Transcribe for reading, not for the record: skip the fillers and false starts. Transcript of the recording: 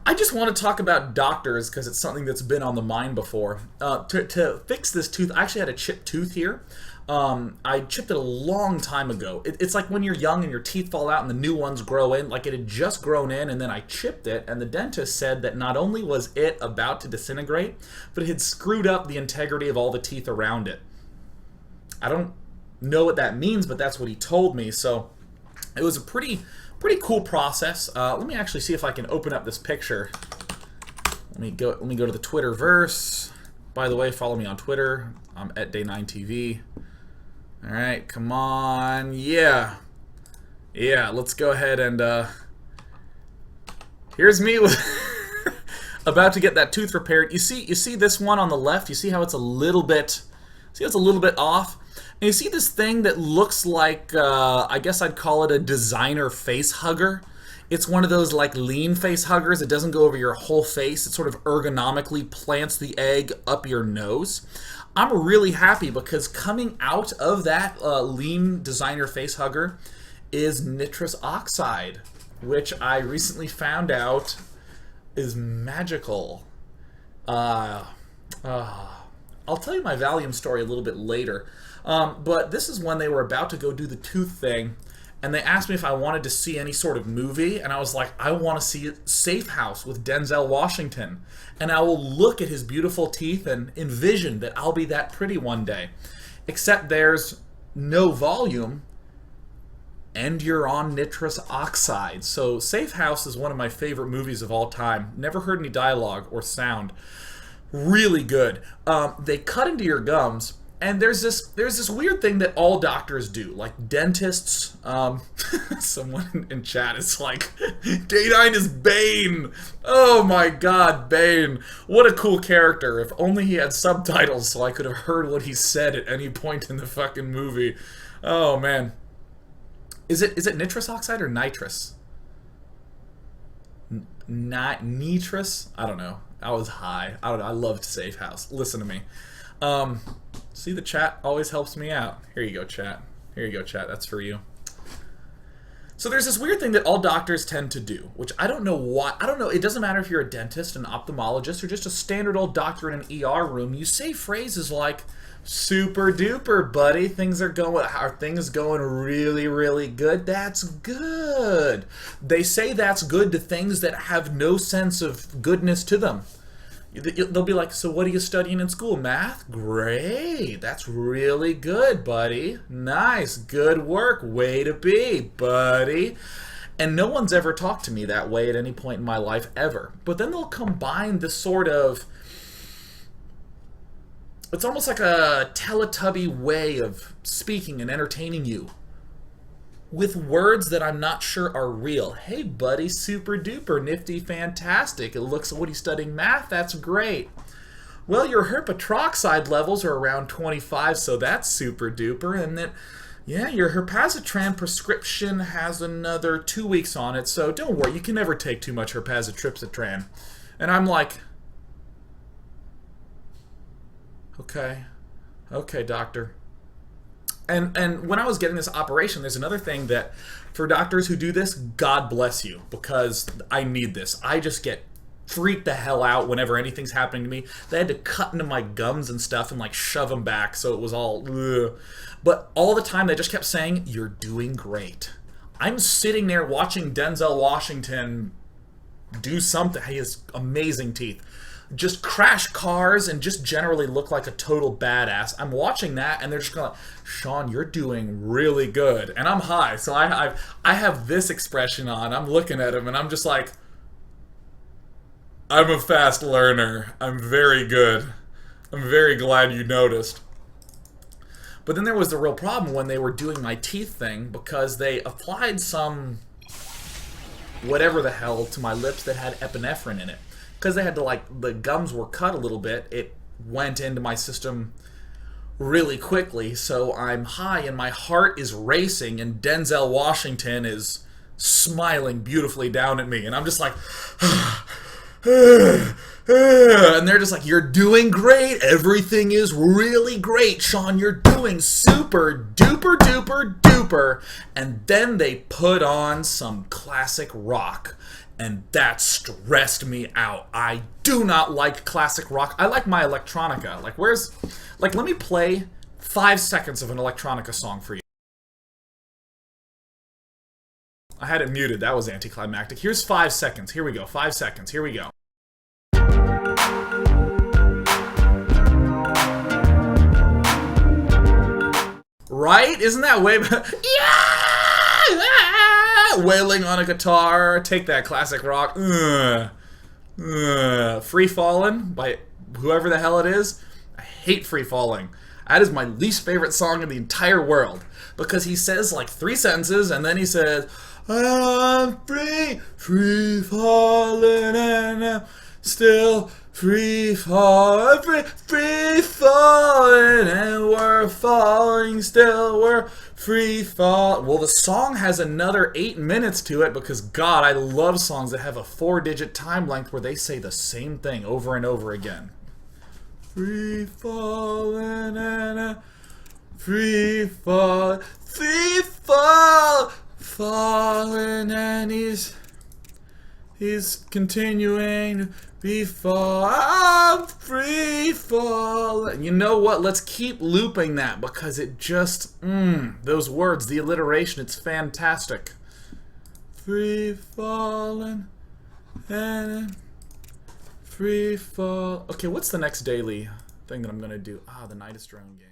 I just want to talk about doctors because it's something that's been on the mind before. To fix this tooth, I actually had a chipped tooth here. I chipped it a long time ago. It's like when you're young and your teeth fall out and the new ones grow in. Like it had just grown in, and then I chipped it, and the dentist said that not only was it about to disintegrate, but it had screwed up the integrity of all the teeth around it. I don't know what that means, but that's what he told me. So it was a pretty cool process. Let me actually see if I can open up this picture. Let me go to the Twitterverse. By the way, follow me on Twitter. I'm at Day9TV. All right, come on, yeah. Let's go ahead and here's me with about to get that tooth repaired. You see this one on the left. You see how it's a little bit. See, it's a little bit off. And you see this thing that looks like, I guess I'd call it a designer face hugger. It's one of those like lean face huggers. It doesn't go over your whole face. It sort of ergonomically plants the egg up your nose. I'm really happy because coming out of that lean designer face hugger is nitrous oxide, which I recently found out is magical. I'll tell you my Valium story a little bit later. But this is when they were about to go do the tooth thing, and they asked me if I wanted to see any sort of movie, and I was like, I want to see Safe House with Denzel Washington, and I will look at his beautiful teeth and envision that I'll be that pretty one day. Except there's no volume, and you're on nitrous oxide. So Safe House is one of my favorite movies of all time. Never heard any dialogue or sound. Really good. They cut into your gums. And there's this weird thing that all doctors do, like dentists. Someone in chat is like, Day9 is Bane. Oh my God, Bane! What a cool character. If only he had subtitles so I could have heard what he said at any point in the fucking movie. Oh man, is it nitrous oxide or nitrous? Nitrous? I don't know. I was high. I don't know. I loved Safe House. Listen to me. See, the chat always helps me out. Here you go, chat. Here you go, chat. That's for you. So there's this weird thing that all doctors tend to do, which I don't know why. I don't know. It doesn't matter if you're a dentist, an ophthalmologist, or just a standard old doctor in an ER room. You say phrases like, super duper, buddy. Are things going really, really good? That's good. They say that's good to things that have no sense of goodness to them. They'll be like, so what are you studying in school? Math? Great. That's really good, buddy. Nice. Good work. Way to be, buddy. And no one's ever talked to me that way at any point in my life ever. But then they'll combine this sort of... It's almost like a Teletubby way of speaking and entertaining you with words that I'm not sure are real. Hey, buddy, super duper, nifty, fantastic. It looks, what are you studying? Math? That's great. Well, your herpetroxide levels are around 25, so that's super duper. And then, yeah, your herpazotran prescription has another 2 weeks on it, so don't worry, you can never take too much herpazotripsitran. And I'm like, okay, doctor. And when I was getting this operation, there's another thing that, for doctors who do this, God bless you, because I need this. I just get freaked the hell out whenever anything's happening to me. They had to cut into my gums and stuff and like shove them back, so it was all ugh. But all the time they just kept saying, you're doing great. I'm sitting there watching Denzel Washington do something. He has amazing teeth. Just crash cars and just generally look like a total badass. I'm watching that and they're just going, Sean, you're doing really good. And I'm high, so I have this expression on. I'm looking at him and I'm just like, I'm a fast learner. I'm very good. I'm very glad you noticed. But then there was the real problem when they were doing my teeth thing, because they applied some whatever the hell to my lips that had epinephrine in it. Because they had to, like, the gums were cut a little bit, it went into my system really quickly, so I'm high and my heart is racing and Denzel Washington is smiling beautifully down at me, and I'm just like, and they're just like, you're doing great, everything is really great, Sean, you're doing super duper duper duper. And then they put on some classic rock, And that stressed me out. I do not like classic rock. I like my electronica. Like, let me play 5 seconds of an electronica song for you. I had it muted. That was anticlimactic. Here's 5 seconds. Here we go. 5 seconds. Here we go. Right? Isn't that way better? Yeah! Wailing on a guitar. Take that, classic rock. Free Fallin' by whoever the hell it is. I hate Free Falling. That is my least favorite song in the entire world. Because he says like 3 sentences and then he says, I'm free, free falling, and I'm still free falling, free falling, and we're falling still, we're free fall. Well, the song has another 8 minutes to it because, God, I love songs that have a 4-digit time length where they say the same thing over and over again. Free falling, and free fall, falling, and he's continuing to be fall, free fall. You know what? Let's keep looping that because it just those words, the alliteration, it's fantastic. Free falling and free fall. Okay, what's the next daily thing that I'm gonna do? The Night is Drone game.